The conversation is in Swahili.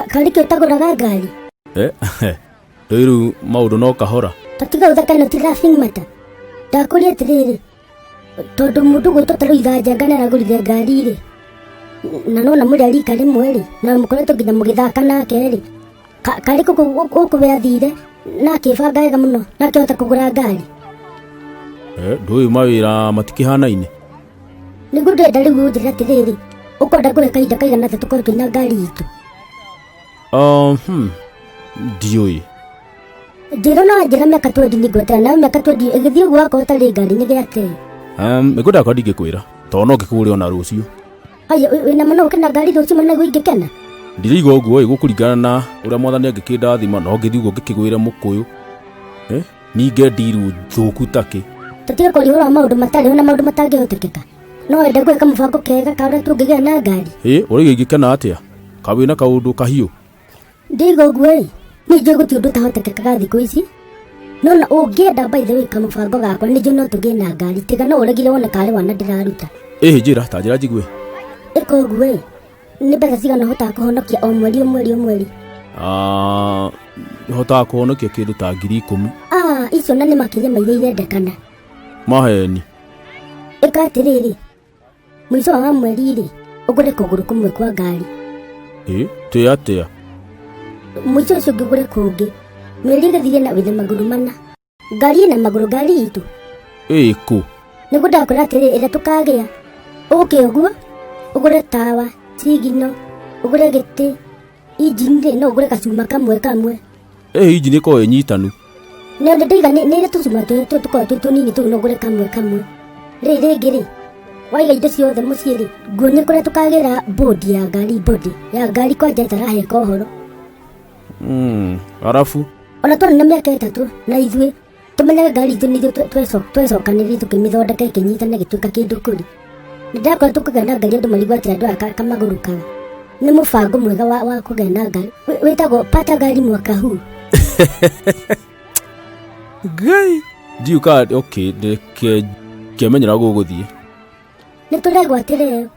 Kariki utaguraga ngari. Riu maundu no kahora. Tatiga uthaka no ti laughing matter. Ndakuria atiriri. Tondu mundu gwitwo taru ithanja ngana agurire ngari ri. Na no na muri ari kari mweri. Na mukoretwo nginya mugithaka nake ri. Kariko gukubea thire na kibanga wega muno na kihota kugura ngari. Ndui mawira matikihanaine. Nigu ndenda riu njira atiriri. Ukonda kure kahinda kaigana atĩa tukorwo twĩna ngari itu? Ndiũĩ. Njĩra no njĩra mĩaka 20 nĩngwetera nawe mĩaka 20 ĩgĩthiĩ ũguo wakorwo ũtarĩ ngari nĩ gĩatĩ. Nĩngwendaga kwa ndingĩkwĩra tondũ no ngĩkũgũre ona rũciũ. Aya wĩna mũno ũkena ngari rũciũ mũno nĩguo ingĩkena. Ndiraiga ũguo gũkũringana na ũrĩa mwathani angĩkĩndathima no ngĩthiĩ ũguo ngĩkĩgwĩre mũkũyũ. Ninge ndiru thũku takĩ. Tũtige kũrihũra maũndũ matarĩ na maũndũ matangĩhotekeka. No wenda gwĩka mũbango kega karĩa tũngĩgĩa na ngari. Ũraiga ingĩkena atĩa? Kawĩna kaũndũ kahiũ. Ndigo gwe ni jogo ti undu tahotekeka thikũ ici no na ũngĩenda by the way kamũbango gakwa nĩ no tũgĩe na ngari tiga no ũregire wona kare wana ndĩraruta njĩra ta njĩra njigue ĩko gwe nĩ mbeca cigana hotaga kũhonokia o mweri hotaga kũhonokia kĩndũ ta 10,000 icio na nĩ makĩria ma iria irendekana maheni ĩka atĩrĩrĩ mũico wa mweri rĩ ũgũre kũgũrũ kũmwe kwa ngari tĩ atĩa mũico ũcio ngĩgũre kũngĩ mweri ĩgathire na wĩna magũrũ mana ngari ĩna magũrũ ngari itũ kũ nĩguo ndakwĩra atĩrĩ ĩrĩa tũkagĩa ũke ũguo ũgũre tawa cigino ũgũre gĩtĩ injini rĩ no ũgũre gacuma kamwe injini ĩkorwo ĩnyitanu nĩ ndaiga nĩ ĩrĩa tũcuma tũkorwo twĩ tũnini tũu no ũgũre kamwe rĩngĩ rĩ waiga indo ciothe mũciĩ rĩ nguonie kũrĩa tũkagĩra bodi ya ngari kwanja ĩtaraheka ũhoro arabu ona twarĩ na mĩaka 3 na ithuĩ tũmenyaga ngari itũ nĩithuĩ twecokanĩrie tũkĩmĩthondeka ĩkĩnyitana gĩtuĩka kĩndũ kũri nĩndakorwo tũkũgĩa na ngari andũ marigwo atĩ andũ aya kamagũrũkaga nĩ mũbango mwega wa kũgĩa na ngari wĩtagwo pata ngari mwaka huu ngai ndiuka okay kĩmenyera gũgũthiĩ nĩ tũregwatĩre